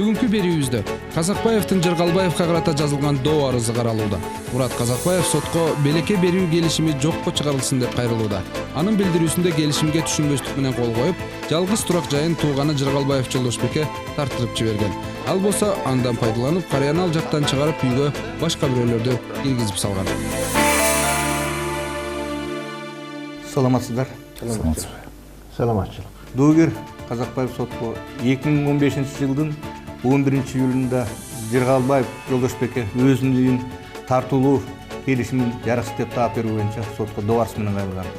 Бүгүнкү берүүбүздө Казакбаевдин Жыргалбаевга карата жазылган доо арызы каралууда. Мурат Казакбаев сотко белекке берүү келишими жокко чыгарылсын деп кайрылууда. Анын билдирүүсүндө келишимге түшүнбөстүк менен кол коюп, жалгыз турак жайын тууганы Жыргалбаев Жолдошбекке тартырып жиберген. Ал болсо андан пайдаланып, карыяны ал жактан чыгарып үйгө башка бирөөлөрдү киргизип салган. Саламатсыздар. Саламатчылык. Доогер Казакбаев сотко 2015 жылдын 11 июлунда Жыргалбаев Жолдошбекке өзүнүн үйүн тартуулуу келишимин жараксыз деп таап берүү боюнча сотко доо арыз менен кайрылган.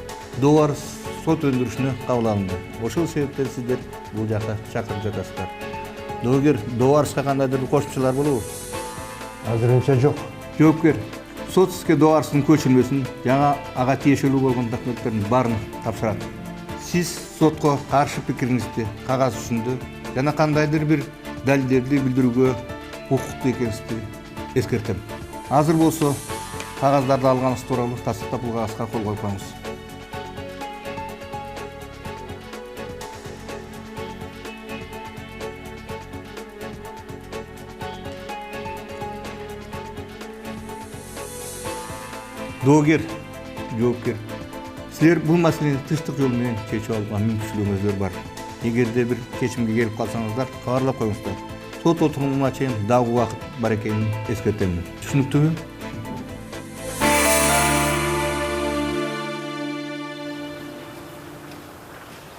Доо арыз сот өндүрүшүнө кабыл алынды. Ошол себептен сиздер бул жакка чакырып жатасыздар. Доогер, доо арызга кандайдыр бир кошумчалар болобу? Азырынча жок. Жоопкер, сот сизге доо арыздын көчүрмөсүн жана ага тиешелүү болгон документтердин баарын тапшырат. Сиз сотко каршы пикириңизди кагаз жүзүндө жана кандайдыр бир далилдерди билдирүүгө укуктуу экениңизди эскертем. Азыр болсо кагаздарды алганыгыз тууралуу тастыктап бул кагазга кол коюп коюңуз. Доогер, жоопкер. Силер бул маселени тыштык жол менен чечип алууга мүмкүнчүлүгүңүздөр бар. Эгерде бир чечимге келип калсаңыздар, кабарлап коюңуздар. Сот отурумуна чейин дагы убакыт бар экенин эскертем. Түшүнүктүүбү?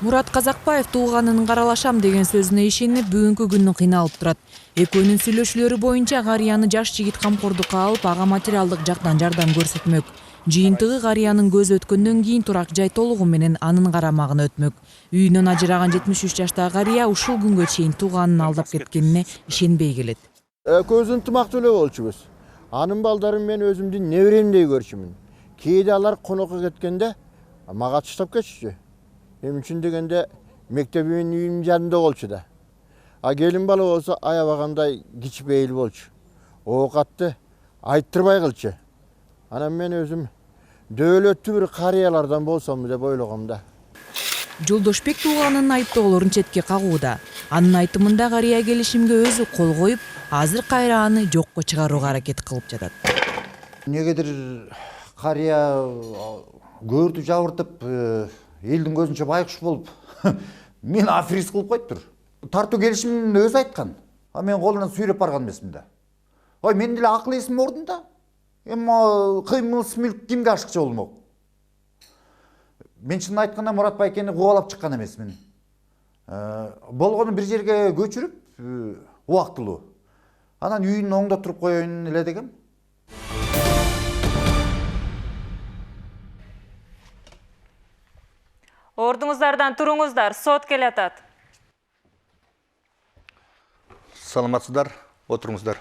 Мурат Казакбаев тууганынын каралашам деген сөзүнө ишенип, бүгүнкү күнү кыйналып турат. Экөөнүн сүйлөшүүлөрү боюнча карыяны жаш жигит камкордукка алып, ага материалдык жактан жардам көрсөтмөк. Жыйынтыгы карыянын көзү өткөндөн кийин турак жай толугу менен анын карамагына өтмөк. Үйүнөн ажыраган 73 жаштагы карыя ушул күнгө чейин тууганын алдап кеткенине ишенбей келет. Көз ынтымактуу эле болчубуз. Анын балдарын мен өзүмдүн неберемдей көрчүмүн. Кээде алар конокко кеткенде мага таштап кетчү. Эмне үчүн дегенде мектебимин үйүмдүн жанында болчу да. А келин бала болсо аябагандай кичпейил болчу. Оокатты айттырбай кылчу. Анан мен өзүм дөөлөттүү бир карыялардан болсом деп ойлогом да. Жолдошбек тууганынын айыптоолорун четке кагууда. Анын айтымында карыя келишимге өзү кол коюп, азыр кайра аны жокко чыгарууга аракет кылып жатат. Негедир карыя көрдү жабыртып, элдин көзүнчө байкуш болуп, мен аферист кылып коюптур. Тартуу келишимин өзү айткан. А мен колунан сүйрөп барган эмесмин да. Ой, мен деле акыл эсим ордунда. Эми кыймылсыз мүлк кимге ашыкчы болмок? Мен чынын айтканда Мурат байкени кубалап чыккан эмесмин. Болгону бир жерге көчүрүп, убактылуу. Анан үйүнүн оңдо туруп коеюн эле дегем. Ордуңуздардан туруңуздар, сот келатат. Саламатсыздар, отуруңуздар.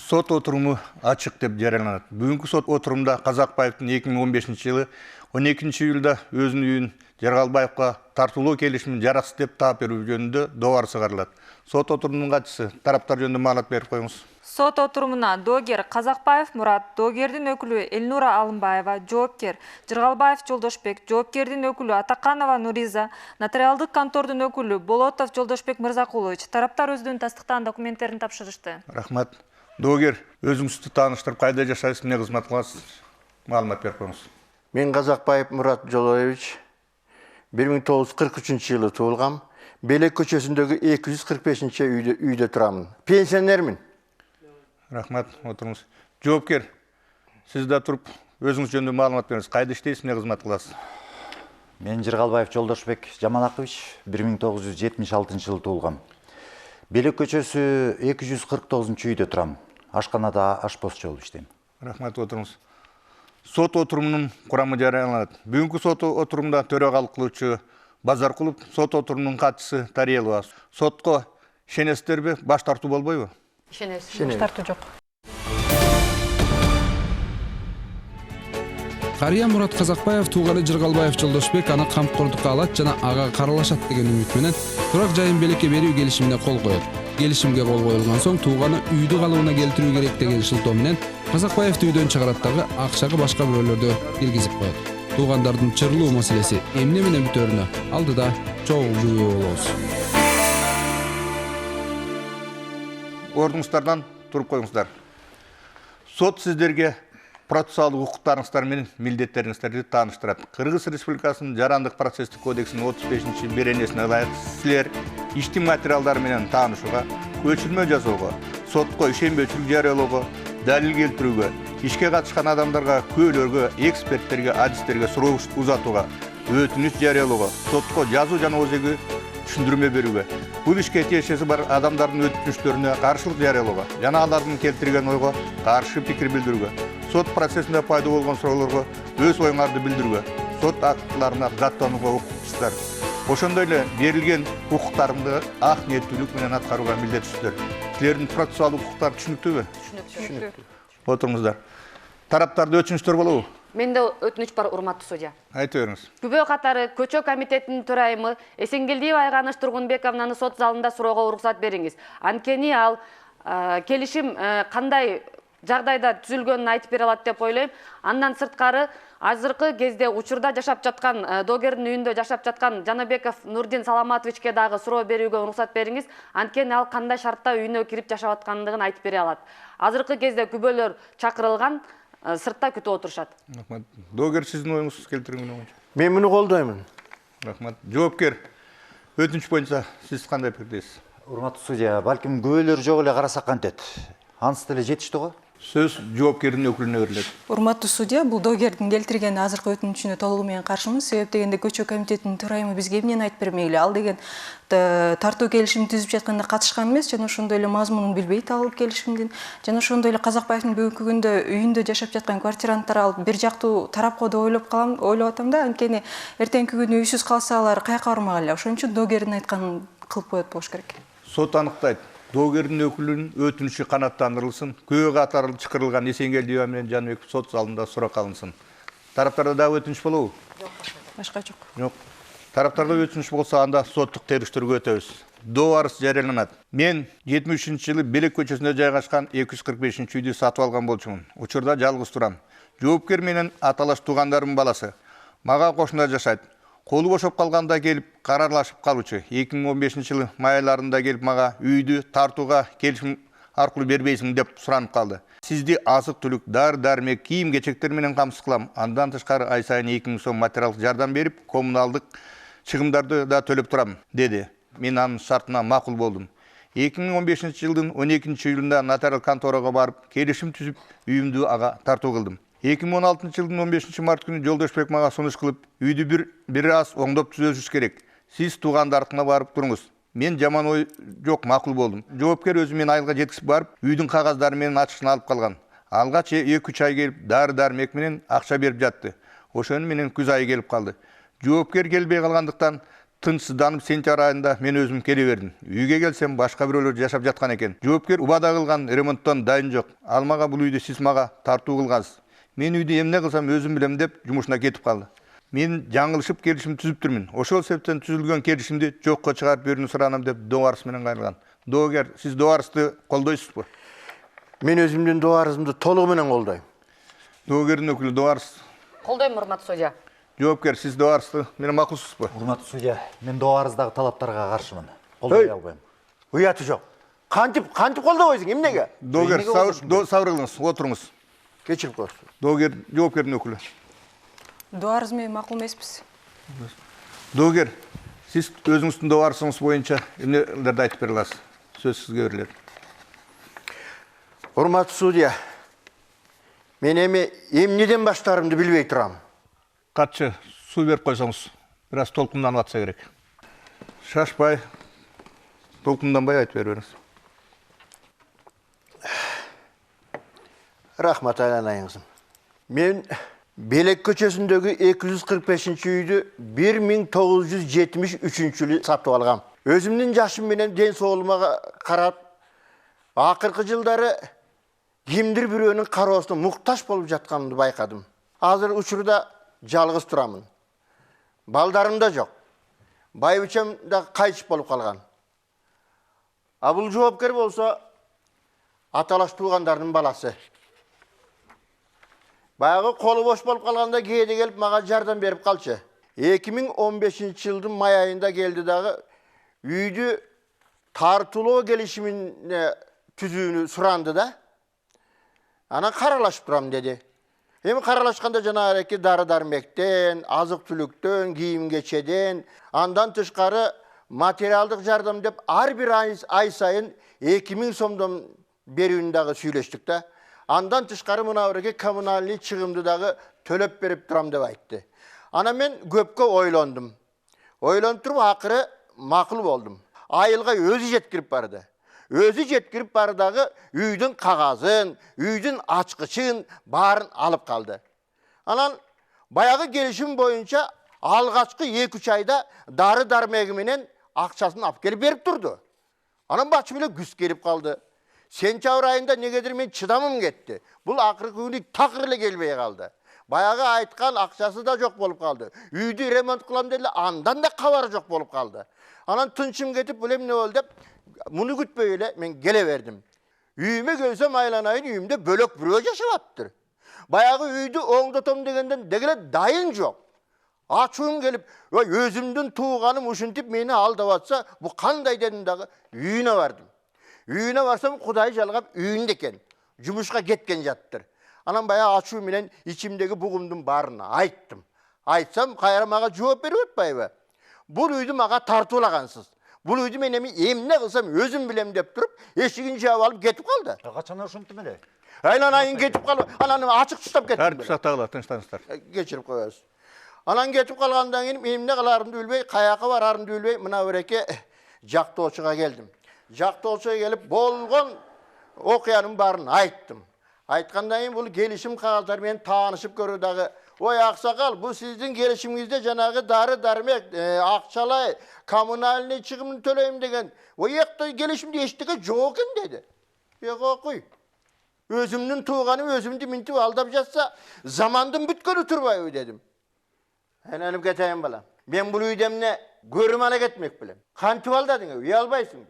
Сот отуруму ачык деп жарыяланат. Бүгүнкү сот отурумда Казакбаевдин 2015 жылы 12 июлда өзүнүн үйүн Жыргалбаевга тартуулуу келишимин жараксыз деп таап берүү жөнүндө доо арызы каралат. Сот отурумунун катчысы тараптар жөнүндө маалымат берип коюңуз. Сот отурумуна доогер Казакбаев Мурат, доогердин өкүлү Элнура Алымбаева, жоопкер Жыргалбаев Жолдошбек, жоопкердин өкүлү Атаканова Нуриза, нотариалдык контордун өкүлү Болотов Жолдошбек Мырзакулович тараптар өздөрүнүн тастыктаган документтерин тапшырышты. Рахмат. Доогер, өзүңүздү тааныштырып, кайда жашайсыз, эмне кызмат кыласыз? Маалымат берип коюңуз. Мен Казакбаев Мурат Жолоевич 1943 жылы туулгам. Белек көчөсүндөгү 245 үйдө турамын. Пенсионермин. Рахмат, отуруңуз. Жоопкер, сиз да туруп өзүңүз жөнүндө маалымат бериңиз. Кайда иштейсиз, эмне кызмат кыласыз? Мен Жыргалбаев Жолдошбек Жамалакович 1976 жылы туулгам. Белек көчөсү 249 үйдө турам. Ашканада ашпозчу болуп иштейм. Рахмат, отуруңуз. Сот отурумунун курамы жарыяланат. Бүгүнкү сот отурумда төрөгалык кылуучу Базаркулов, сот отурумунун катчысы Тариелова. Сотко ишенесиздерби, баш тартуу болбойбу? Ишенесиз, баш тартуу жок. Карыя Мурат Казакбаев тууганы Жыргалбаев Жолдошбек аны камкордукка алат жана ага каралашат деген үмүт менен турак жайын белекке берүү келишимине кол коет. Келишимге кол коюлган соң тууганы үйдү калыбына келтирүү керек деген шылтоо менен Казакбаевди үйдөн чыгарат дагы акчага башка бирөөлөрдү киргизип коет. Туугандардын чырлуу маселеси эмне менен бүтөрүнө алдыда чогуу күбө болобуз. ордуңуздардан туруп коюңуздар. Сот сиздерге процессуалдык укуктарыңыздар менен милдеттериңиздерди тааныштырат. Кыргыз Республикасынын Жарандык процесстик кодексинин 35 беренесине ылайык силер иштин материалдары менен таанышууга, көчүрмө жасоого, сотко ишенбөөчүлүк жарыялоого, далил келтирүүгө, ишке катышкан адамдарга, күбөлөргө, эксперттерге, адистерге суроо узатууга, өтүнүч жарыялоого, сотко жазуу жана өзөгү түшүндүрмө берүүгө, бул ишке тиешеси бар адамдардын өтүнүчлөрүнө каршылык жарыялоого жана алардын келтирген ойго каршы пикир билдирүүгө, сот процессинде пайда болгон суроолорго өз оюңарды билдирүүгө, сот актыларына даттанууга укуктусуздар. Ошондой эле берилген укуктарыңды ак ниеттүүлүк менен аткарууга милдеттүүсүздөр. Силердин процессуалдык укуктары түшүнүктүүбү? Түшүнүктүү. Отуруңуздар. Тараптарда өтүнүчтөр болобу? Менде өтүнүч бар, урматтуу судья. Айта бериңиз. Күбө катары көчө комитетинин төрайымы Эсенгелдиева Айганыч Тургунбековнаны сот залында суроого уруксат бериңиз. Анткени ал келишим кандай жагдайда түзүлгөнүн айтып бере алат деп ойлойм. Андан сырткары азыркы кезде учурда жашап жаткан доогердин үйүндө жашап жаткан Жанабеков Нурдин Саламатовичке дагы суроо берүүгө уруксат бериңиз. Анткени ал кандай шартта үйүнө кирип жашап аткандыгын айтып бере алат. Азыркы кезде күбөлөр чакырылган, сыртта күтүп отурушат. Рахмат. Доогер сиздин оюңузду келтирүүнү боюнча. Мен муну колдоймун. Рахмат. Жоопкер, өтүнүч боюнча сиз кандай пикирдесиз? Урматтуу судья, балким күбөлөр жок эле карасак кантет. Анысы деле жетиштүү го. Сөз жоопкердин өкүлүнө берилет. Урматтуу судья, бул доогердин келтирген азыркы өтүнүчүнө толугу менен каршымыз. Себеп дегенде көчө комитетинин төрайымы бизге эмнени айтып бермейли? Ал деген тартуу келишим түзүп жатканда катышкан эмес, жана ошондой эле мазмунун билбейт ал келишимдин. Жана ошондой эле Казакбаевдин бүгүнкү күндө үйүндө жашап жаткан квартиранттар ал бир жактуу тарапка да ойлоп атам да, анткени эртеңки күнү үйсүз калса алар каяка бармак эле. Ошон үчүн доогердин айтканын кылып коет болуш керек. Сот аныктайт. Доогердин өкүлүнүн өтүнүчү канааттандырылсын, күбө катары чакырылган Эсенгелдиева менен Жаныбеков сот залында сурак алынсын. Тараптарда дагы өтүнүч болобу? Башка жок. Жок. Тараптарда өтүнүч болсо анда соттук териштирүүгө өтөбүз. Доо арыз жарыяланат. Мен 73-жылы Белек көчөсүндө жайгашкан 245-үйдү сатып алган болчумун. Учурда жалгыз турам. Жоопкер менен аталаш туугандарымдын баласы. Мага кошуна жашайт. Колу бошоп калганда келип карарлашып калуучу. 2015-жылы май айларында келип мага үйдү тартууга келишим аркылуу бербейсиң деп суранып калды. Сизди азык-түлүк, дары-дармек, кийим-кечектер менен камсыз кылам. Андан тышкары ай сайын 2000 сом материалдык жардам берип, коммуналдык чыгымдарды да төлөп турам, деди. Мен анын шартына макул болдум. 2015-жылдын 12-июлунда нотариал конторага барып, келишим түзүп, үйүмдү ага тартуу кылдым. 2016-жылдын 15 март күнү Жолдошбек мага сунуш кылып, үйдү бир аз оңдоп түзөшүш керек. Сиз туугандар артына барып туруңуз. Мен жаман ой жок, макул болдум. Жоопкер өзү мен айылга жеткизип барып, үйдүн кагаздары менен ачышын алып калган. Алгач 2-3 ай келип, дары-дармек менен акча берип жатты. Ошону менен күз айы келип калды. Жоопкер келбей калгандыктан тынчсызданып сентябрь айында мен өзүм келе бердим. Үйгө келсем башка бирөөлөр жашап жаткан экен. Жоопкер убада кылган ремонттон дайын жок. Ал мага бул үйдү сиз мага тартуу кылгансыз. Мен үйдү эмне кылсам өзүм билем деп жумушуна кетип калды. Мен жаңылышып келишим түзүп турмун. Ошол себептен түзүлгөн келишимди жокко чыгарып берүүнү суранам деп доо арыз менен кайрылган. Доогер, сиз доо арызды колдойсузбу? Мен өзүмдүн доо арызымды толугу менен колдойм. Доогердин өкүлү доо арыз. Колдойм, урматтуу судья. Жоопкер, сиз доо арызды менен макулсузбу? Урматтуу судья, мен доо арыздагы талаптарга каршымын. Колдой албайм. Уяты жок. Кантип колдобойсуң, эмнеге? Доогер, сабыр кылыңыз, отуруңуз. Кечирип коесуң. Доогер, жоопкердин өкүлү. Доо арыз менен макул эмеспиз. Доогер, сиз өзүңүздүн доо арызыңыз боюнча эмнелерди айтып бере аласыз? Сөз сизге берилет. Урматтуу судья, мен эмнеден баштаарымды билбей турам. Катчы, суу берип койсоңуз, бир аз толкунданып атса керек. Шашпай, толкунданбай айтып бериңиз. Рахмат айланайыңызым. Мен Белек көчөсүндөгү 245-үйдү 1973-жылы сатып алгам. Өзүмдүн жашым менен ден соолугума карап, акыркы жылдары кимдир бирөөнүн кароосуна муктаж болуп жатканымды байкадым. Азыр учурда жалгыз турамын. Балдарым да жок. Байбичем да кайтыш болуп калган. А бул жоопкер болсо аталаш туугандардын баласы. Баягы колу бош болуп калганда кээде келип мага жардам берип калчы. 2015-жылдын май айында келди дагы үйдү тартуулоо келишимине түзүүнү суранды да. Анан каралашып турам деди. Эми каралашканда жанагы эки дары-дармектен, азык-түлүктөн, кийим-кечеден, андан тышкары материалдык жардам деп ар бир ай сайын 2000 сомдон берүүнү дагы сүйлөштүк да. Андан тышкары мына бир коммунальный чыгымды дагы төлөп берип турам деп айтты. Ана мен көпкө ойлондум. Ойлонуп туруп акыры макул болдум. Айылга өзү жеткирип барды. Өзү жеткирип бардагы үйдүн кагазын, үйдүн ачкычын баарын алып калды. Анан баягы келишим боюнча алгачкы 2-3 айда дары-дармеги менен акчасын алып келип берип турду. Анан бачы беле күз келип калды. Сентябрь айында негедир мен чыдамым кетти. Бул акыркы күнү такыр эле келбей калды. Баягы айткан акчасы да жок болуп калды. Үйдү ремонт кылам деди, андан да кабары жок болуп калды. Анан тынчым кетип, бул эмне болду деп, муну күтпөй эле мен келе бердим. Үйүмө келсем айланайын, үйүмдө бөлөк бирөө жашап аптыр. Баягы үйдү оңдотом дегенден дегеле дайын жок. Ачуум келип, өзүмдүн тууганым ушинтип мени алдап атса, бу кандай дедим дагы үйүнө бардым. Үйүнө барсам Кудай жалгап үйүндө экен. Жумушка кеткен жаттыр. Анан баягы ачуу менен ичимдеги бугумдун баарын айттым. Айтсам кайра мага жооп берип атпайбы? Бул үйдү мага тартуулагансыз. Бул үйдү мен эми эмне кылсам өзүм билем деп туруп, эшигин жаап алып кетип калды. Качан ушинтип эле? Айланайын кетип калып, анан ачык таштап кеттим. Тартип сактагыла, тынчтаңыздар. Кечирип коебуз. Анан кетип калгандан кийин эмне кыларымды билбей, каяка барарымды билбей, мына биреке жактоочуга келдим. Жактоочуга келип болгон окуянын баарын айттым. Айткандан кийин бул келишим кагаздары менен таанышып көрүү дагы, ой аксакал, бул сиздин келишимиңизде жанагы дары-дармек, акчалай, коммунальный чыгымын төлөйм деген, ой эктой келишимде эчтеке жок экен деди. Кой. Өзүмдүн тууганым өзүмдү минтип алдап жатса, замандын бүткөнү турбайбы дедим. Айланып кетейин балам. Мен бул үйдө эмне көрүм ала кетмек билем. Кантип алдадың, үй албайсың.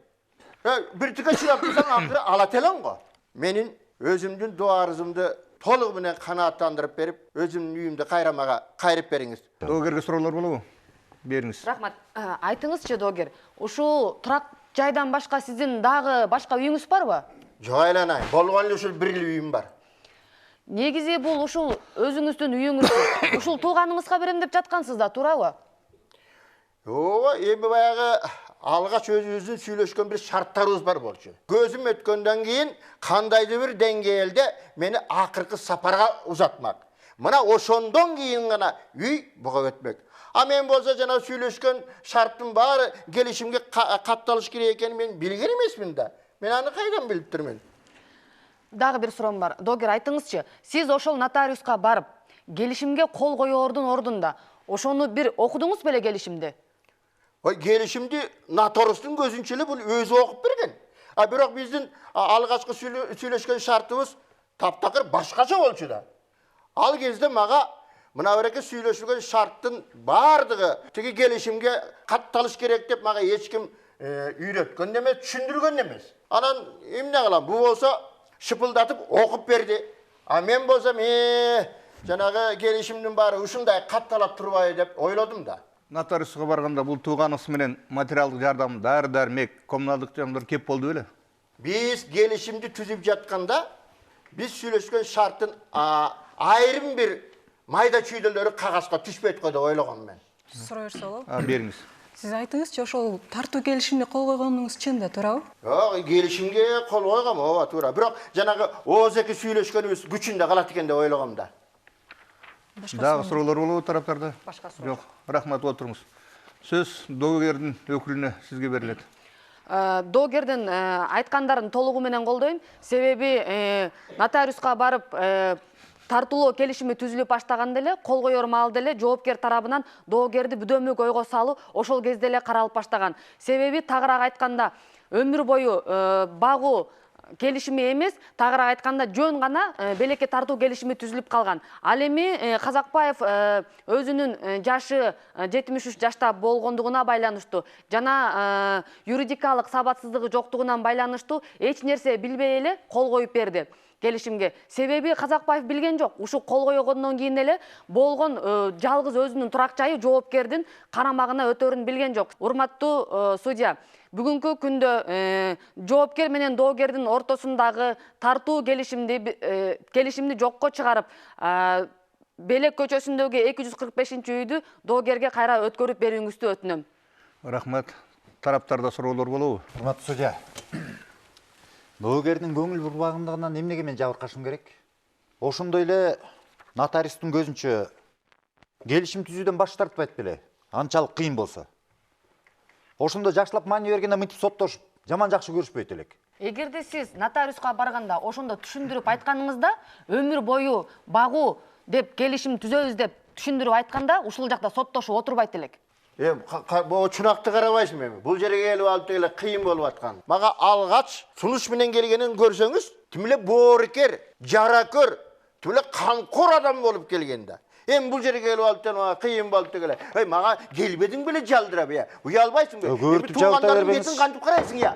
Bir tıka çırap dursan akırı alatelan go. Menin özümdün duarızımdı толугу менен канааттандырып берип, өзүмдүн үйүмдү кайрамага кайрып бериңиз. Доогерге суроолор болобу? Бериңиз. Рахмат. Айтыңызчы, доогер, ушул турак жайдан башка сиздин дагы башка үйүңүз барбы? Жок айланай, болгон эле ушул бир эле үйүм бар. Негизи бул ушул өзүңүздүн үйүңүз, ушул тууганыңызга берем деп жаткансыз да, туурабы? Ооба, эми баягы алгач өзүбүздүн сүйлөшкөн бир шарттарыбыз бар болчу. Көзүм өткөндөн кийин кандайдыр бир деңгээлде мени акыркы сапарга узатмак. Мына ошондон кийин гана үй буга өтмөк. А мен болсо жана сүйлөшкөн шарттын баары келишимге катталыш керек экенин мен билген эмесмин да. Мен аны кайдан билип турмун? Дагы бир суроом бар. Доогер, айтыңызчы, сиз ошол нотариуска барып, келишимге кол коёордун ордунда ошону бир окудуңуз беле келишимди? Ой, келишимди нотариустун көзүнчө эле бул өзү окуп берген. А бирок биздин алгачкы сүйлөшкөн шартыбыз таптакыр башкача болчу да. Ал кезде мага мына береке сүйлөшүлгөн шарттын бардыгы тиги келишимге катталыш керек деп мага эч ким үйрөткөн эмес, түшүндүргөн эмес. Анан эмне кылам? Бул болсо шыпылдатып окуп берди. А мен болсом жанагы келишимдин баары ушундай катталат турбайбы деп ойлодум да. Нотариусқа барганда бул тууганыңыз менен материалдык жардам, дары-дармек, коммуналдык жардамдар кеп болду беле? Биз келишимди түзүп жатканда биз сүйлөшкөн шарттын айрым бир майда чүйдөлөрү кагазга түшпөйт го деп ойлогом мен. Суроо берсе болобу? Бериңиз. Сиз айтыңызчы, ошол тартуу келишимге кол койгонуңуз чын да, туурабы? Жок, келишимге кол койгом, ооба, туура. Бирок жанагы ооз-эки сүйлөшкөнүбүз күчүндө калат экен деп ойлогом да. Дагы суроолор болобу тараптарда? Башка суроо. Жок, рахмат, отуруңуз. Сөз доогердин өкүлүнө сизге берилет. Доогердин айткандарын толугу менен колдойм. Себеби нотариуска барып тартуулоо келишими түзүлүп баштаганда эле кол коёр маалда эле жоопкер тарабынан доогерди бүдөмүк ойго салуу ошол кезде эле каралып баштаган. Себеби тагыраак айтканда өмүр бою багуу келишими эмес, тагыраак айтканда жөн гана белекке тартуу келишими түзүлүп калган. Ал эми Казакбаев өзүнүн жашы 73 жашта болгондугуна байланыштуу жана юридикалык сабатсыздыгы жоктугунан байланыштуу эч нерсе билбей эле кол коюп берди. келишимге. Себеби Казакбаев билген жок. Ушу кол койгондон кийин эле болгон жалгыз өзүнүн турак жайы жоопкердин карамагына өтөрүн билген жок. Урматтуу судья, бүгүнкү күндө жоопкер менен доогердин ортосундагы тартуу келишимди жокко чыгарып, Белек көчөсүндөгү 245-үйдү доогерге кайра өткөрүп берүүңүздү өтүнөм. Рахмат. Тараптарда суроолор болобу? Урматтуу судья, доогердин көңүл бурбагындыгынан эмнеге мен жабыркашым керек? Ошондой эле нотариустун көзүнчө келишим түзүүдөн баш тартпайт беле? Анчалык кыйын болсо. Ошондо жакшылап маани бергенде мынтип соттошуп, жаман жакшы көрүшпөйт элек. Эгерде сиз нотариуска барганда ошондо түшүндүрүп айтканыңызда, өмүр бою багуу деп келишим түзөбүз деп түшүндүрүп айтканда, ушул жакта соттошуп отурбайт элек. Бу чунакты карабайсыңбы эми? Бул жерге келип алып деле кыйын болуп аткан. Мага алгач сунуш менен келгенин көрсөңүз, тим эле боорукер, жаракөр, тим эле камкор адам болуп келген да. Эми бул жерге келип алып мага кыйын болуп деле. Мага келбедиң беле жалдырап я. Уялбайсыңбы? Көрүтүп жабыта бербеңиз. Бетин кантип карайсың я?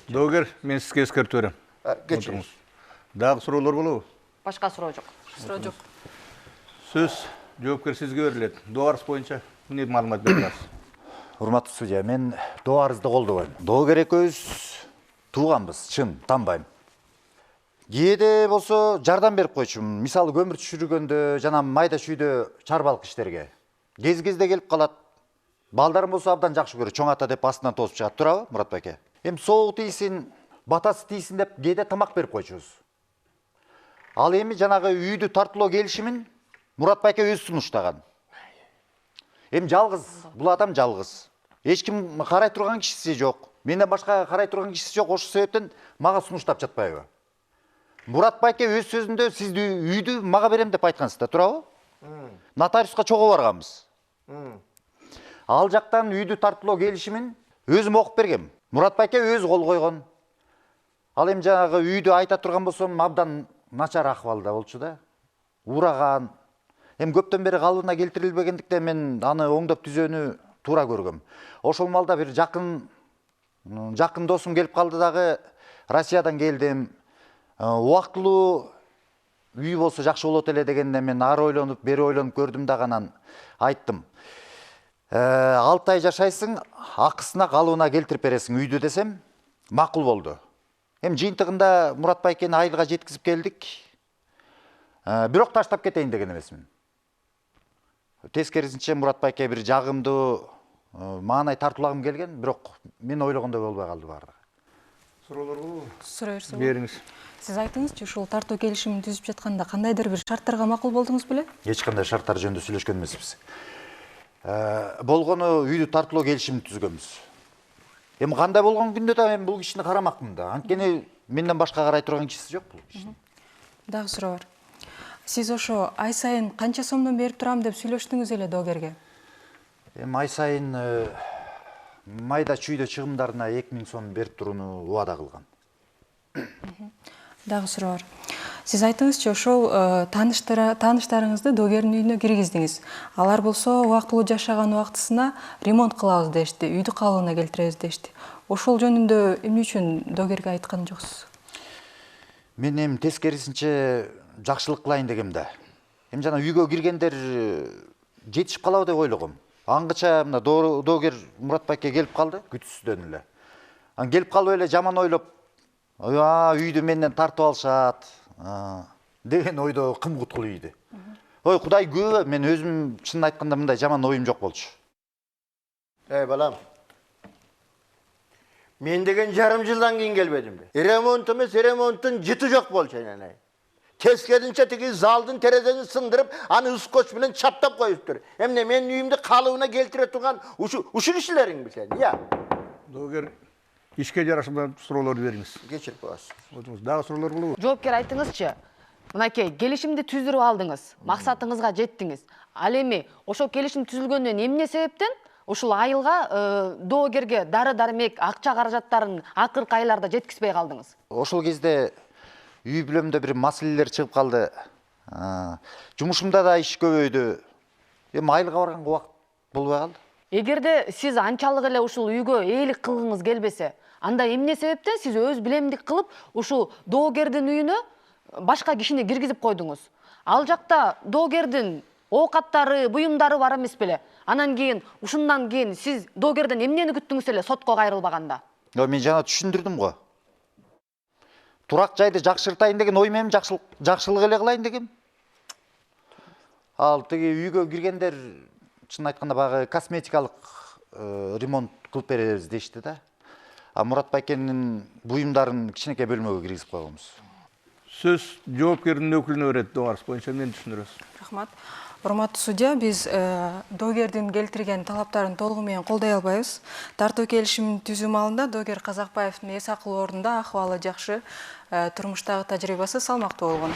Доогер, мен сизге эскертүү берем. Кечириңиз. Дагы суроолор болобу? Башка суроо жок. Суроо жок. Сөз жоопкер сизге берилет. Доо арыз боюнча эмне маалымат бере аласыз? Урматтуу судья, мен доо арызды колдобойм. Доогер экөөбүз тууганбыз, чын, танбайм. Кээде болсо жардам берип койчумун. Мисалы көмүр түшүргөндө жана майда чүйдө чарбалык иштерге. Кез-кезде келип калат. Балдарым болсо абдан жакшы көрөт, чоң ата деп астынан тосуп чыгат, туурабы, Мурат байке? Эми соогу тийсин, батасы тийсин деп кээде тамак берип койчубуз. Ал эми жанагы үйдү тартуулоо келишимин Мурат байке өзү сунуштаган. Эми жалгыз, бул адам жалгыз. Эч ким карай турган кишиси жок. Менден башка карай турган кишиси жок. Ошол себептен мага сунуштап жатпайбы? Мурат байке өз сөзүндө сизди үйдү мага берем деп айткансыз да, туурабы? Нотариуска чогуу барганбыз. Ал жактан үйдү тартуулоо келишимин өзүм окуп бергем. Мурат байке өзү кол койгон. Ал эми жанагы үйдү айта турган болсом, абдан начар акыбалда болчу да. Ураган. Эми көптөн бери калыбына келтирилбегендиктен мен аны оңдоп түзөөнү туура көргөм. Ошол малда бир жакын досум келип калды дагы, Россиядан келдим. Убактылуу үй болсо жакшы болот эле дегенде мен ары ойлонуп, бери ойлонуп көрдүм дагы, анан айттым. 6 ай жашайсың, акысына калыбына келтирип бересиң үйдү десем, макул болду. Эми жыйынтыгында Мурат байкени айылга жеткизип келдик. Бирок таштап кетейин деген эмесмин. Тескерисинче Мурат байке бир жагымдуу маанай тартуулагым келген, бирок мен ойлогондой болбой калды баардыгы. Суроолор болобу? Суроо берсем. Бериңиз. Сиз айтыңызчы, ушул тартуу келишимин түзүп жатканда кандайдыр бир шарттарга макул болдуңуз беле? Эч кандай шарттар жөнүндө сүйлөшкөн эмеспиз. Болгону үйдү тартуулоо келишимин түзгөнбүз. Эми кандай болгон күндө да мен бул кишини карамакмын да. Анткени менден башка карай турган кишиси жок бул кишинин. Дагы суроо бар. Сиз ошо ай сайын канча сомдон берип турам деп сүйлөштүңүз эле доогерге? Эми ай сайын майда чүйдө чыгымдарына 2000 сом берип турууну убада кылган. Дагы суроо бар. Сиз айтыңызчы, ошол тааныштарыңызды доогердин үйүнө киргиздиңиз. Алар болсо убактылуу жашаган убактысына ремонт кылабыз дешти, үйдү калыбына келтиребиз дешти. Ошол жөнүндө эмне үчүн доогерге айткан жоксуз? Мен эми тескерисинче жакшылык кылайын дегем да. Эми жана үйгө киргендер жетишип калабы деп ойлогом. Аңгыча мына доогер Мурат байке келип калды, күтүсүздөн эле. Ан келип калып эле жаман ойлоп, үйдү менден тартып алышат деген ойдо кым куткул үйдү. Ой, Кудай күбө, мен өзүм чынын айтканда мындай жаман оюм жок болчу. Балам. Мен деген жарым жылдан кийин келбедим. Ремонт эмес, ремонттун жыты жок болчу анан. Тескеринче тиги залдын терезесин сындырып, аны ускоч менен чаптап коюптур. Эмне мен үйүмдү калыбына келтире турган ушул кишилериңби сен? Я. Доогер, ишке жарашымдан суроолорду бериңиз. Кечирип коесуз. Дагы суроолор болобу? Жоопкер, айтыңызчы. Мынакей, келишимди түздүрүп алдыңыз, максатыңызга жеттиңиз. Ал эми ошол келишим түзүлгөндөн эмне себептен ушул айылга доогерге дары-дармек, акча каражаттарын акыркы айларда жеткизбей калдыңыз? Ошол кезде үй бүлөмдө бир маселелер чыгып калды. Жумушумда да иш көбөйдү. Эми айылга барганга убакыт болбой калды. Эгерде сиз анчалык эле ушул үйгө ээлик кылгыңыз келбесе, анда эмне себептен сиз өз билемдик кылып ушул доогердин үйүнө башка кишини киргизип койдуңуз. Ал жакта доогердин оокаттары, буюмдары бар эмес беле? Анан кийин ушундан кийин сиз доогерден эмнени күттүңүз эле сотко кайрылбаганда? Мен жана түшүндүрдүм го. Турак жайды жакшыртайын деген ой менен жакшылык эле кылайын дегем. Ал тиги үйгө киргендер чын айтканда багы косметикалык ремонт кылып беребиз дешти да. А Мурат байкенин буюмдарын кичинекей бөлмөгө киргизип койгонбуз. Сөз жоопкердин өкүлүнө берет, доңарс боюнча эмнени түшүндүрөсүз? Рахмат. Урматтуу судья, биз доогердин келтирген талаптарын толугу менен колдой албайбыз. Тартуу келишимин түзүү маалында доогер Казакбаевдин эс акылоорунда ахыбалы жакшы, турмуштагы тажрыйбасы салмактуу болгон.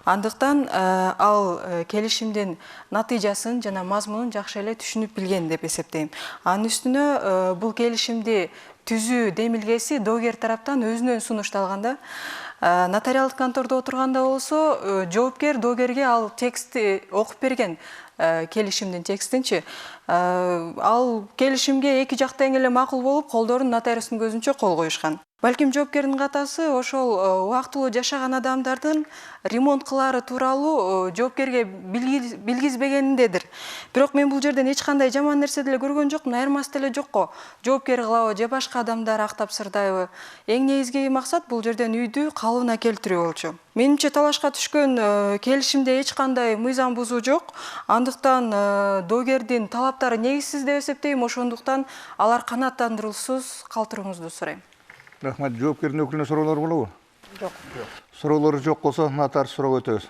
Андыктан ал келишимдин натыйжасын жана мазмунун жакшы эле түшүнүп билген деп эсептейм. Анын үстүнө бул келишимди түзүү демилгеси доогер тараптан өзүнөн сунушталганда, нотариалдык контордо отурганда болсо, жоопкер доогерге ал текстти окуп берген, келишимдин текстинчи. Ал келишимге эки жак тең эле макул болуп, колдорун нотариустун көзүнчө кол коюшкан. Балким жоопкердин катасы ошол убактылуу жашаган адамдардын ремонт кылаары тууралуу жоопкерге билгизбегениндедир. Бирок мен бул жерден эч кандай жаман нерсе деле көргөн жокмун, айырмасы деле жокко. Жоопкер кылабы же башка адамдар актап сырдайбы? Эң негизги максат бул жерден үйдү калыбына келтирүү болчу. Менимче талашка түшкөн келишимде эч кандай мыйзам бузуу жок. Андыктан доогердин талаптары негизсиз деп эсептейм, ошондуктан алар канааттандыруусуз калтырууңузду сурайм. Рахмат, жоопкердин өкүлүнө суроолор болобу? Жок. Суроолор жок болсо, нотариус суроо өтөбүз.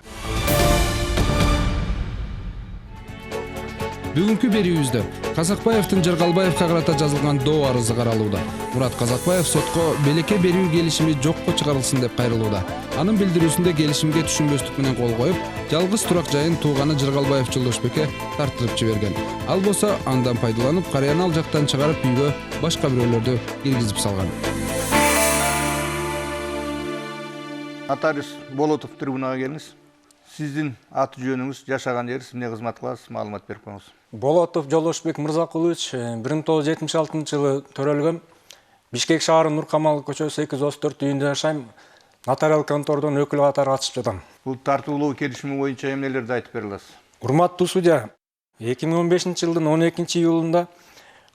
Бүгүнкү берүүбүздө Казакбаевдин Жаргалбаевга карата жазылган доо арызы каралууда. Мурат Казакбаев сотко белекке берүү келишими жокко чыгарылсын деп кайрылууда. Анын билдирүүсүндө келишимге түшүнбөстүк менен кол коюп, жалгыз турак жайын тууганы Жаргалбаев Жолдошбекке тартырып жиберген. Ал болсо андан пайдаланып, карыяны ал жактан чыгарып үйгө башка бирөөлөрдү киргизип салган. Нотариус Болотов трибунага келиңиз. Сиздин аты жөнүңүз, жашаган жериңиз, эмне кызмат кыласыз, маалымат берип коюңуз. Болотов Жолдошбек Мырзакулович 1976 жылы төрөлгөм. Бишкек шаары Нуркамал көчөсү 234 үйүндө жашайм. Нотариал контордон өкүл катары катышып жатам. Бул тартуулоо келишими боюнча эмнелерди айтып бере аласыз? Урматтуу судья, 2015 жылдын 12 июлунда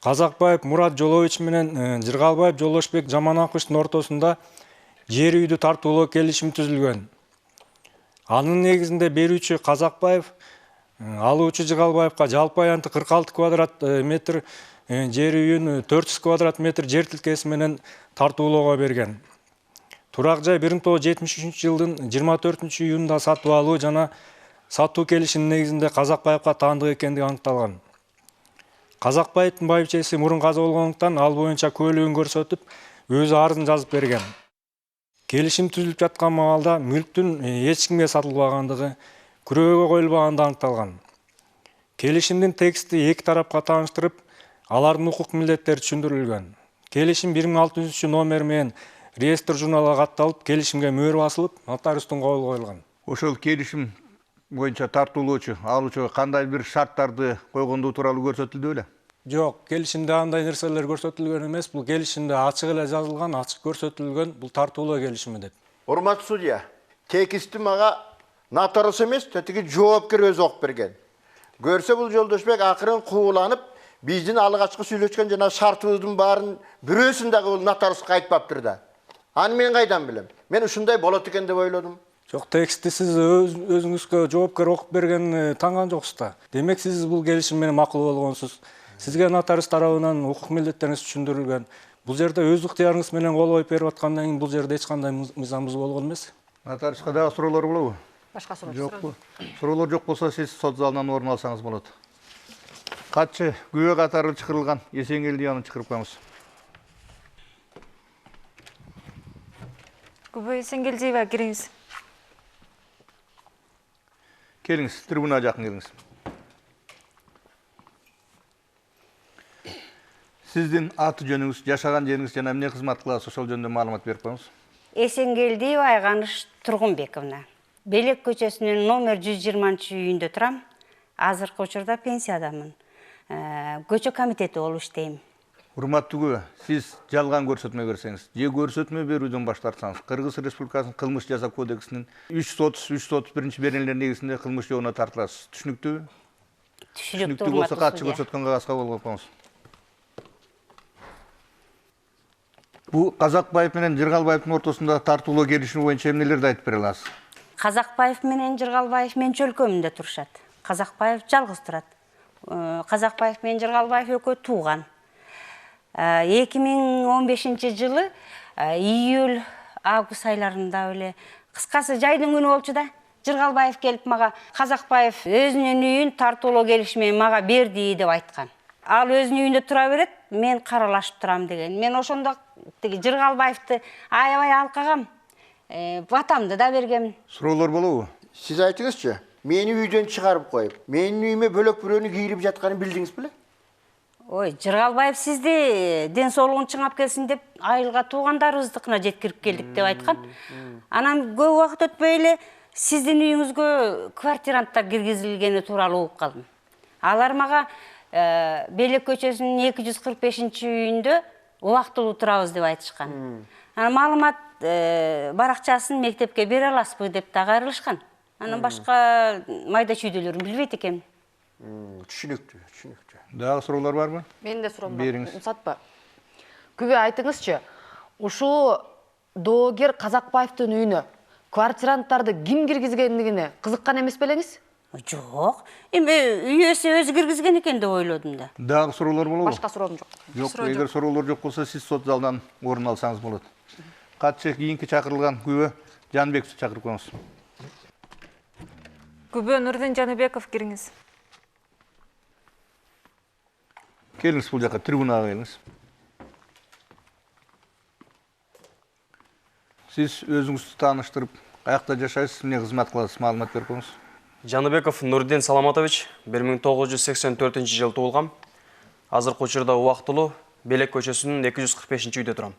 Казакбаев Мурат Жолович менен Жыргалбаев Жолдошбек Жаманакычтын ортосунда жер үйдү тартуулоо келишими түзүлгөн. Анын негизинде берүүчү Казакбаев алуучу Жыргалбаевка жалпы аянты 46 квадрат метр жер үйүн 400 квадрат метр жер тилкеси менен тартуулоого берген. Турак жай 1973 жылдын 24 июнунда сатып алуу жана сатуу келишиминин негизинде Казакбаевка таандык экендиги аныкталган. Казакбаевдин байбичеси мурун каза болгондуктан ал боюнча куәлүгүн көрсөтүп, өзү арызын жазып берген. Келишим түзүлүп жаткан маалда мүлктүн эч кимге сатылбагандыгы, күрөөгө коюлбаганды аныкталган. Келишимдин тексти эки тарапка тааныштырып, алардын укук милдеттери түшүндүрүлгөн. Келишим 1600 номер менен реестр журналга катталып, келишимге мөөр басылып, нотариустун колу коюлган. Ошол келишим боюнча тартуулоочу, алуучуга кандай бир шарттарды койгондугу тууралуу көрсөтүлдү беле? Жок, келишимде андай нерселер көрсөтүлгөн эмес. Бул келишимде ачык эле жазылган, ачык көрсөтүлгөн, бул тартуулоо келишими деп. Урматтуу судья, текстти мага нотариус эмес, тетиги жоопкер өзү окуп берген. Көрсө бул Жолдошбек акырын кууланып, биздин алгачкы сүйлөшкөн жана шартыбыздын баарын бирөөсүн дагы бул нотариуска айтпаптыр да. Аны мен кайдан билем? Мен ушундай болот экен деп ойлодум. Жок, текстти сиз өзүңүзгө жоопкер окуп берген таңган жоксуз да. Демек сиз бул келишим менен макул болгонсуз. Сизге нотариус тарабынан укук милдеттериңиз түшүндүрүлгөн. Бул жерде өз ыктыярыңыз менен кол коюп берип аткандан кийин бул жерде эч кандай мыйзам бузуу болгон эмес. Нотариуска дагы суроолор болобу? Башка суроо Жокпу. Суроолор жок болсо сиз сот залынан орун алсаңыз болот. Катчы күбө катары чакырылган Эсенгелдиеваны чакырып коюңуз. Күбө Эсенгелдиева, кириңиз. Келиңиз, трибунага жакын келиңиз. Сиздин аты жөнүңүз, жашаган жериңиз жана эмне кызмат кыласыз, ошол жөнүндө маалымат берип коюңуз. Эсенгелдиева Айганыш Тургунбековна. Белек көчөсүнүн номер 120 үйүндө турам. Азыркы учурда пенсиядамын. Көчө комитети болуп иштейм. Урматтуу күбө, сиз жалган көрсөтмө берсеңиз, же көрсөтмө берүүдөн баш тартсаңыз, Кыргыз Республикасынын кылмыш жаза кодексинин 330-331 беренелер негизинде кылмыш жообуна тартыласыз. Түшүнүктүүбү? Түшүнүктүү болсо катчы көрсөткөн кагазга кол коюңуз. Бул Казакбаев менен Жыргалбаевдин ортосунда тартуулоо келишими боюнча эмнелерди айтып бере аласыз? Казакбаев менен Жыргалбаев мен чөлкөмүндө турушат. Казакбаев жалгыз турат. Казакбаев менен Жыргалбаев экөө тууган. 2015 жылы июль, август айларында эле кыскасы жайдын күнү болчу да. Жыргалбаев келип мага Казакбаев өзүнүн үйүн тартуулоо келишими мага берди деп айткан. Ал өзүнүн үйүндө тура берет, мен каралашып турам деген. Мен ошондо тиги Жыргалбаевди аябай алкагам. Батамды да бергем. Суроолор болобу? Сиз айтыңызчы, мени үйдөн чыгарып коюп, менин үйүмө бөлөк бирөөнү кийирип жатканын билдиңиз беле? Ой, Жыргалбаев сизди ден соолугун чыңап келсин деп айылга туугандарыбыздыкына жеткирип келдик деп айткан. Анан көп убакыт өтпөй эле сиздин үйүңүзгө квартиранттар киргизилгени тууралуу угуп калдым. Алар мага Белек көчөсүнүн 245-үйүндө убактылуу турабыз деп айтышкан. Анан маалымат баракчасын мектепке бере аласызбы деп да кайрылышкан. Анан башка майда чүйдөлөрүн билбейт экенмин. Түшүнүктүү, түшүнүктүү. Дагы суроолор барбы? Менин де суроом бар. Бериңиз. Сатпа. Күбө айтыңызчы, ушул доогер Казакбаевдин үйүнө квартиранттарды ким киргизгендигине кызыккан эмес белеңиз? Жок, эми үй ээси өзү киргизген экен деп ойлодум да. Дагы суроолор болобу? Башка суроом жок. Жок, эгер суроолор жок болсо сиз сот залынан орун алсаңыз болот. Катчы кийинки чакырылган күбө Жанбековду чакырып коюңуз. Күбө Нурдин Жаныбеков, кириңиз. Келиңиз бул жака, трибунага келиңиз. Сиз өзүңүздү тааныштырып, каякта жашайсыз, эмне кызмат кыласыз, маалымат берип коюңуз. Жаныбеков Нурдин Саламатович 1984 жылы туулгам. Азыркы учурда убактылуу Белек көчөсүнүн 245-үйдө турам.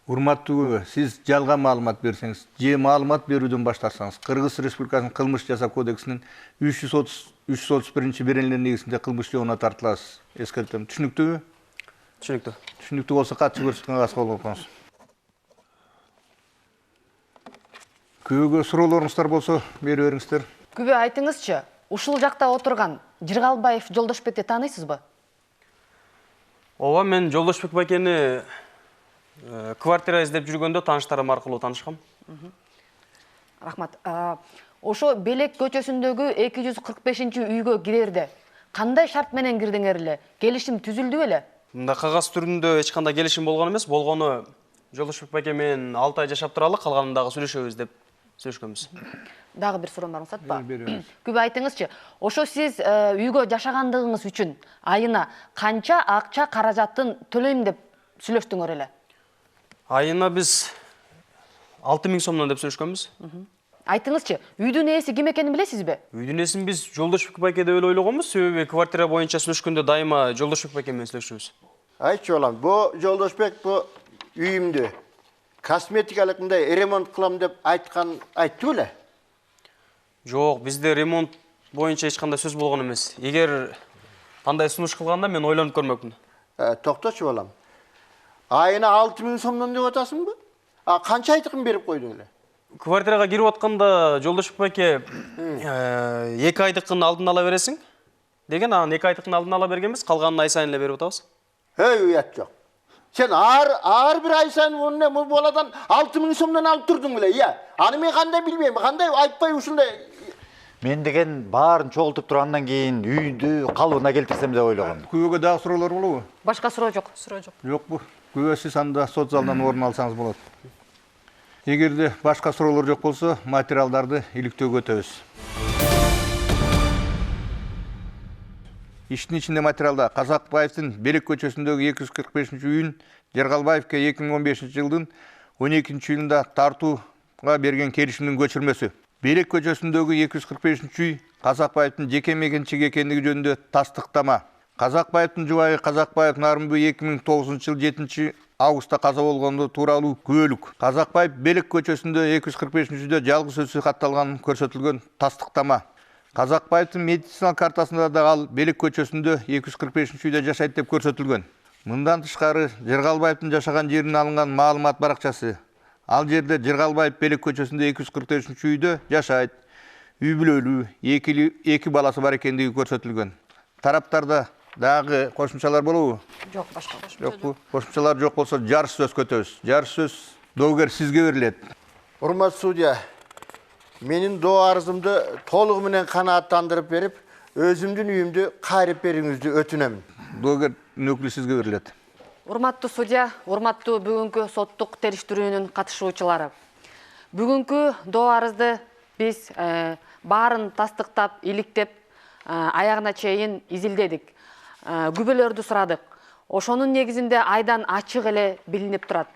Урматтуу күбө, сиз жалган маалымат берсеңиз, же маалымат берүүдөн баш тартсаңыз, Кыргыз Республикасынын кылмыш жаза кодексинин 331 беренелер негизинде кылмыш жообуна тартыласыз. Эскертем. Түшүнүктүүбү? Түшүнүктүү. Түшүнүктүү болсо катчы көрсөткөн кагазга кол коюңуз. Күбөгө суроолоруңуздар болсо бере бериңиздер. Күбө айтыңызчы, ушул жакта отурган Жыргалбаев Жолдошбекти тааныйсызбы? Ооба, мен Жолдошбек байкени квартира издеп жүргөндө тааныштарым аркылуу таанышкам. Рахмат. Ошо Белек көчөсүндөгү 245-үйгө кирерде кандай шарт менен кирдиңер эле? Келишим түзүлдү беле? Мында кагаз түрүндө эч кандай келишим болгон эмес, болгону Жолдошбек байке менен 6 ай жашап туралы, калганын дагы сүйлөшөбүз деп сүйлөшкөнбүз. Дагы бир суроом бар, Сатпа. Күбө айтыңызчы, ошо сиз үйгө жашагандыгыңыз үчүн айына канча акча каражатын төлөйм деп сүйлөштүңөр эле? Айына биз 6000 сомдон деп сүйлөшкөнбүз. Айтыңызчы, үйдүн ээси ким экенин билесизби? Үйдүн ээсин биз Жолдошбек байке деп эле ойлогонбуз, себеби квартира боюнча сүйлөшкөндө дайыма Жолдошбек байке менен сүйлөшөбүз. Айтчы балам, бу Жолдошбек бу үйүмдү косметикалык мындай ремонт кылам деп айтты беле? Жок, бизде ремонт боюнча эч кандай сөз болгон эмес. Эгер кандай сунуш кылганда мен ойлонуп көрмөкмүн. Токточу балам. Айына 6000 сомдон деп атасыңбы? Канча айтыкын берип койдуң эле? Квартирага кирип атканда Жолдошбек байке 2 айдыкын алдын ала бересиң деген, анан 2 айдыкын алдын ала бергенбиз, калганын ай сайын эле берип атабыз. Уят жок. Сен ар бир ай сайын онне боладан 6000 сомдон алып турдуң эле, иә. Аны мен кандай билбейм, кандай айтпай ушундай. Мен деген баарын чогултуп тургандан кийин үйдү калыбына келтирсем деп ойлогом. Күбөгө дагы суроолор болобу? Башка суроо жок. Жокпу? Күбө сиз анда сот залынан орун алсаңыз болот. Эгерде башка суроолор жок болсо, материалдарды иликтөөгө өтөбүз. Иштин ичинде материалда Казакбаевдин Белек көчөсүндөгү 245-үйүн Жыргалбаевке 2015 жылдын 12-июлунда тартууга берген келишимдин көчүрмөсү. Белек көчөсүндөгү 245-үй Казакбаевдин жеке менчиги экендиги жөнүндө тастыктама. Казакбаевдин жубайы Казакбаев Нарымбы 2009 жыл 7 августта каза болгондо тууралуу күбөлүк. Казакбаев Белек көчөсүндө 245-үйдө жалгыз өзү катталганын көрсөтүлгөн тастыктама. Казакбаевдин медицина картасында да ал Белек көчөсүндө 245-үйдө жашайт деп көрсөтүлгөн. Мындан тышкары Жыргалбаевдин жашаган жеринен алынган маалымат баракчасы. Ал жерде Жыргалбаев Белек көчөсүндө 243 үйдө жашайт. Үй бүлөлүү, эки баласы бар экендиги көрсөтүлгөн. Тараптарда дагы кошумчалар болобу? Жок, башка кошумча Жокпу? Кошумчалар жок болсо жарыш сөз көтөбүз. Жарыш сөз доогер сизге берилет. Урматтуу судья, менин доо арызымды толугу менен канааттандырып берип, өзүмдүн үйүмдү кайрып бериңизди өтүнөм. Доогер өкүлү сизге берилет. Урматтуу судья, урматтуу бүгүнкү соттук териштирүүнүн катышуучулары. Бүгүнкү доо арызды биз баарын тастыктап, иликтеп, аягына чейин изилдедик. Күбөлөрдү сурадык. Ошонун негизинде айдан ачык эле билинип турат.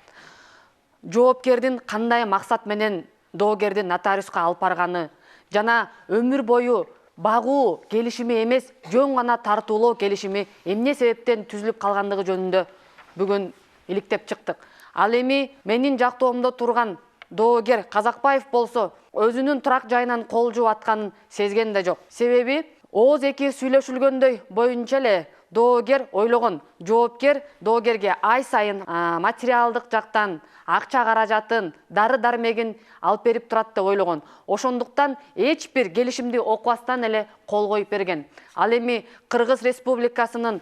Жоопкердин кандай максат менен доогердин нотариуска алып барганы жана өмүр бою багуу келишими эмес, жөн гана тартуулоо келишими эмне себептен түзүлүп калгандыгы жөнүндө бүгүн иликтеп чыктык. Ал эми менин жактоомдо турган доогер Казакбаев болсо өзүнүн турак жайынан кол жууп атканын сезген да жок. Себеби ооз эки сүйлөшүлгөндөй боюнча эле доогер ойлогон. Жоопкер доогерге ай сайын материалдык жактан акча каражатын, дары дармегин алып берип турат деп ойлогон. Ошондуктан эч бир келишимди окубастан эле кол коюп берген. Ал эми Кыргыз Республикасынын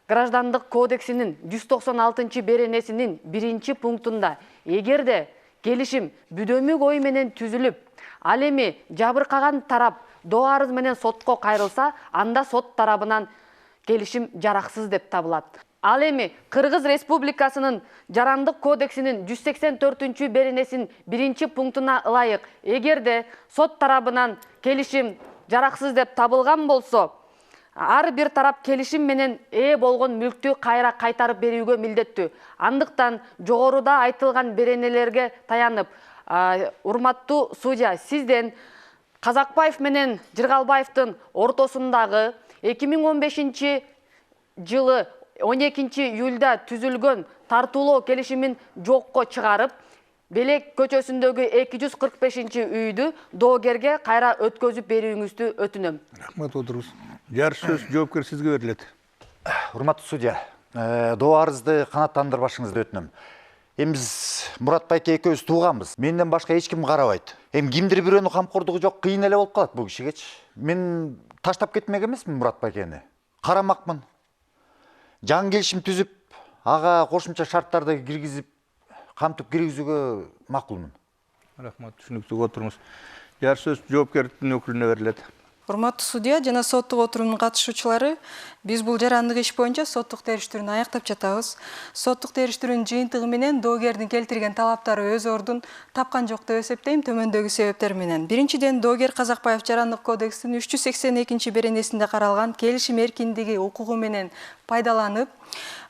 Граждандык кодексинин 196 беренесинин 1 пунктунда эгерде келишим бүдөмүк ой менен түзүлүп, ал эми жабыркаган тарап доо арыз менен сотко кайрылса, анда сот тарабынан келишим жараксыз деп табылат. Ал эми Кыргыз Республикасынын Жарандык кодексинин 184 беренесинин 1 пунктуна ылайык, эгерде сот тарабынан келишим жараксыз деп табылган болсо, ар бир тарап келишим менен болгон мүлктү кайра кайтарып берүүгө милдеттүү. Андыктан жогоруда айтылган беренелерге таянып, урматтуу судья, сизден Казакбаев менен Жыргалбаевдин ортосундагы 2015 жылы 12 июлда түзүлгөн тартуулоо келишимин жокко чыгарып, Белек көчөсүндөгү 245 үйдү доогерге кайра өткөзүп берүүңүздү өтүнөм. Рахмат, отуруңуз. Жарыш сөз жоопкер сизге берилет. Урматтуу судья, доо арызды канааттандырбашыңызды өтүнөм. Эми биз Мурат байке экөөбүз тууганбыз. Менден башка эч ким карабайт. Эми кимдир бирөөнүн камкордугу жок, кыйын эле болуп калат бул кишигечи. Мен таштап кетмек эмесмин Мурат байкени. Карамакмын. Жаңы келишим түзүп, ага кошумча шарттарды киргизип, камтып киргизүүгө макулмун. Рахмат, түшүнүктүү, отуруңуз. Жарыш сөз жоопкердин өкүлүнө берилет. Урматтуу судья жана соттук отурумдун катышуучулары, биз бул жарандык иш боюнча соттук териштирүүнү аяктап жатабыз. Соттук териштирүүнүн жыйынтыгы менен доогердин келтирген талаптары өз ордун тапкан жок деп эсептейм, төмөндөгү себептер менен. Биринчиден, доогер Казакбаев Жарандык кодекстин 382 беренесинде каралган келишим эркиндиги укугу менен пайдаланып,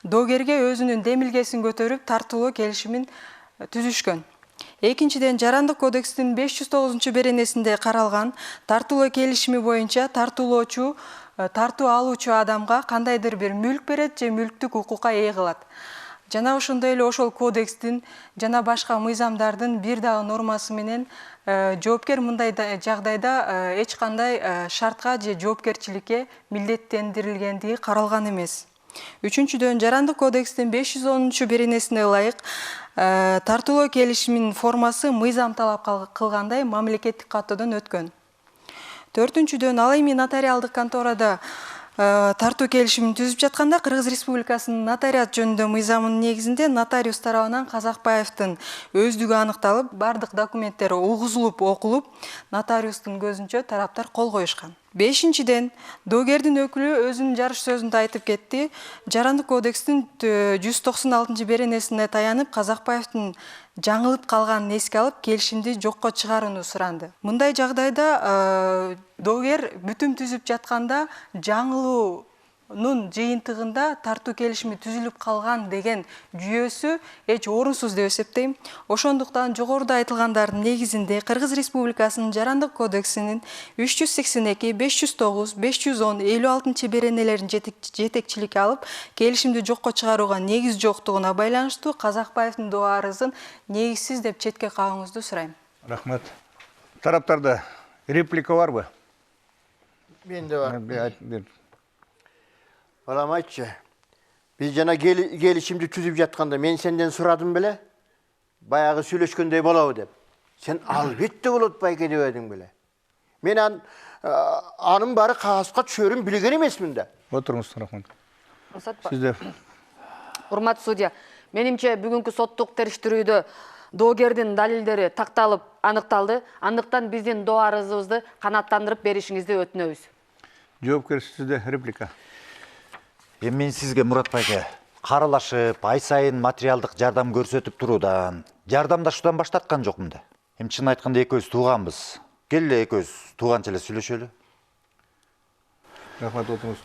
доогерге өзүнүн демилгесин көтөрүп, тартуулоо келишимин түзүшкөн. Экинчиден, Жарандык кодекстин 509 беренесинде каралган тартуулоо келишими боюнча тартуулоочу тартуу алуучу адамга кандайдыр бир мүлк берет же мүлктүк укукка ээ кылат. Жана ошондой эле ошол кодекстин жана башка мыйзамдардын бир дагы нормасы менен жоопкер мындай жагдайда эч кандай шартка же жоопкерчиликке милдеттендирилгендиги каралган эмес. Үчүнчүдөн, Жарандык кодекстин 510 беренесине ылайык тартуулоо келишиминин формасы мыйзам талап кылгандай мамлекеттик каттоодон өткөн. Төртүнчүдөн, ал эми нотариалдык конторада тартуу келишимин түзүп жатканда Кыргыз Республикасынын нотариат жөнүндө мыйзамынын негизинде нотариус тарабынан Казакбаевдин өздүгү аныкталып, бардык документтери угузулуп, окулуп, нотариустун көзүнчө тараптар кол коюшкан. Бешинчиден, доогердин өкүлү өзүнүн жарыш сөзүндө айтып кетти. Жарандык кодекстин 196 беренесине таянып, Казакбаевдин жаңылып калганын эске алып, келишимди жокко чыгарууну суранды. Мындай жагдайда доогер бүтүм түзүп жатканда жаңылуунун жыйынтыгында тартуу келишими түзүлүп калган деген жүйөсү эч орунсуз деп эсептейм. Ошондуктан жогоруда айтылгандардын негизинде Кыргыз Республикасынын Жарандык кодексинин 382, 509, 510, 56 беренелерин жетекчиликке алып, келишимди жокко чыгарууга негиз жоктугуна байланыштуу Казакбаевдин доо арызын негизсиз деп четке кагууңузду сурайм. Рахмат. Тараптарда реплика барбы? Менде бар. Балам айтчы, Biz жана келишимди түзүп жатканда мен сенден сурадым беле. Баягы сүйлөшкөндөй болобу деп. Сен албетте болот байке деп едиң беле. Мен анын бары кагазга түшөрүн билген эмесмин да. Отуруңуз, рахмат. Рұқсат ба? Сизде. Урматтуу судья, менимче бүгүнкү соттук териштирүүдө доогердин далилдери такталып аныкталды. Андыктан биздин доо арызыбызды канааттандырып беришиңизди өтүнөбүз. Жоопкер, сизде реплика. Мен сизге, Мурат байке, каралашып, ай сайын материалдык жардам көрсөтүп туруудан, жардамдашуудан баш тарткан жокмун да. Чын айтканда экөөбүз тууганбыз. Келе экөөбүз тууганча эле сүйлөшөлү. Рахмат, отуруңуз.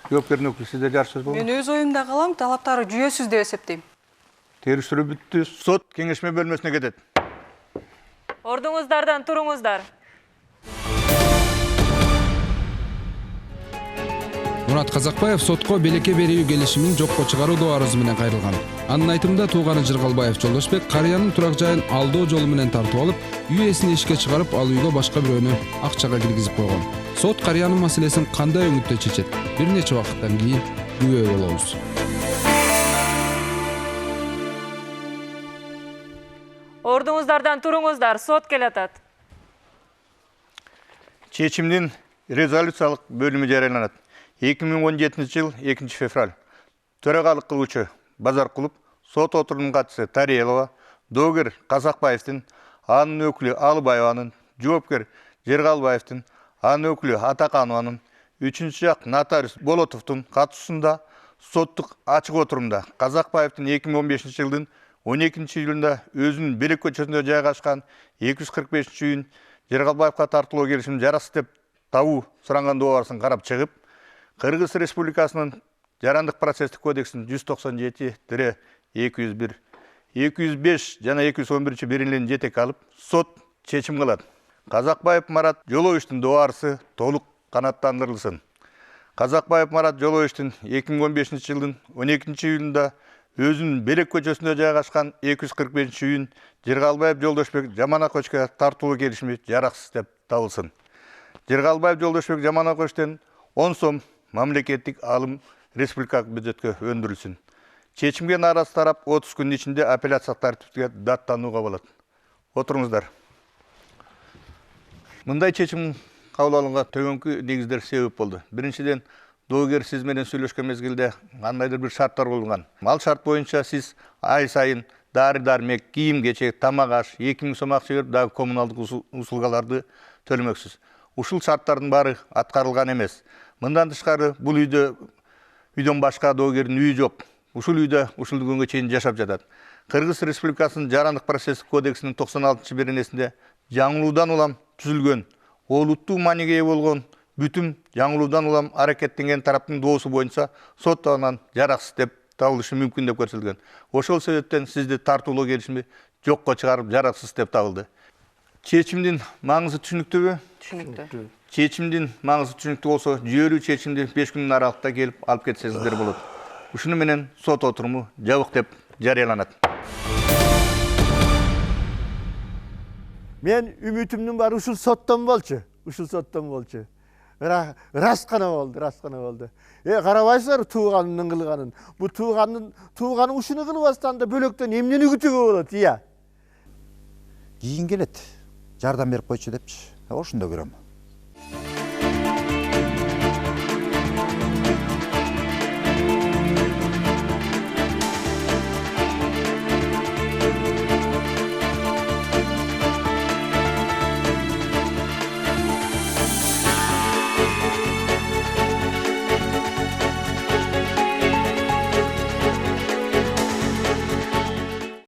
Жоопкердин өкүлү, сизде жар сөз болду. Мен өз оюмда калам, талаптары жүйөсүз деп эсептейм. Териштирүү бүттү. Сот кеңешме бөлмөсүнө кетет. Ордуңуздардан туруңуздар. Мурат Казакбаев сотко белекке берүү келишимин жокко чыгаруу доо арызы менен кайрылган. Анын айтымында тууганы Жыргалбаев Жолдошбек карыянын турак жайын алдоо жолу менен тартып алып, үй ээсин эшикке чыгарып, ал үйгө башка бирөөнү акчага киргизип койгон. Сот карыянын маселесин кандай өңүттө чечет? Бир нече убакыттан кийин күбө болобуз. Ордуңуздардан туруңуздар, сот келатат. Чечимдин резолюциялык бөлүмү жарыяланат. 2017 жыл 2 февраль. Төрагалык кылуучу Базаркулов, сот отурумунун катчысы Тариелова, доогер Казакбаевдин, анын өкүлү Алыбаеванын, жоопкер Жыргалбаевдин, анын өкүлү Атаканованын, үчүнчү жак нотариус Болотовдун катышуусунда соттук ачык отурумда Казакбаевдин 2015 жылдын 12 июлунда өзүнүн Белек көчөсүндө жайгашкан 245 үйүн Жыргалбаевга тартуулоо келишимин жараксыз деп табуу суранган доо арызын карап чыгып, Кыргыз Республикасынын Жарандык процесстик кодексинин 197-201, 205 жана 211 берилген жетек алып, сот чечим кылат. Казакбаев Марат Жоловичтин доо арызы толук канааттандырылсын. Казакбаев Марат Жоловичтин 2015 жылдын 12 июлунда өзүнүн Белек көчөсүндө жайгашкан 245 үйүн Жыргалбаев Жолдошбек Жаманакочко тартуулоо келишими жараксыз деп табылсын. Жыргалбаев Жолдошбек Жаманакочтон 10 сом мамлекеттик алым республикалык бюджетке өндүрүлсүн. Чечимге нааразы тарап 30 күн ичинде апелляциялык тартипке даттанууга болот. Отуруңуздар. Мындай чечим кабыл алынганга төгөнкү негиздер себеп болду. Биринчиден, доогер сиз менен сүйлөшкөн мезгилде кандайдыр бир шарттар коюлган. Ал шарт боюнча сиз ай сайын дары-дармек, кийим-кечек, тамак-аш 2000 сом акча берип, дагы коммуналдык услугаларды төлөмөксүз. Ушул шарттардын баары аткарылган эмес. Мындан тышкары бул үйдөн башка доогердин үйү жок. Ушул үйдө ушул күнгө чейин жашап жатат. Кыргыз Республикасынын Жарандык процесстик кодексинин 96-беренесинде жаңылуудан улам түзүлгөн, олуттуу мааниге ээ болгон бүтүм жаңылуудан улам аракеттенген тараптын доосу боюнча сот тарабынан жараксыз деп табылышы мүмкүн деп көрсөтүлгөн. Ошол себептен сизди тартуулоо келишими жокко чыгарып жараксыз деп табылды. Чечимдин маңызы түшүнүктүүбү? Түшүнүктүү. Чечимдин маңызы түшүнүктүү болсо, жүйөлүү чечимди 5 күндүн аралыкта келип алып кетсеңиздер болот. Ушуну менен сот отуруму жабык деп жарыяланат. Мен үмүтүмдүн баары ушул соттон болчу. Раскана болду. Карабайсыздар тууганын кылганын. Бу тууганы ушуну кылбастан да бөлөктөн эмнени күтүүгө болот, ия. Кийин келет. Жардам берип койчу депчи. Ошондо көрөм.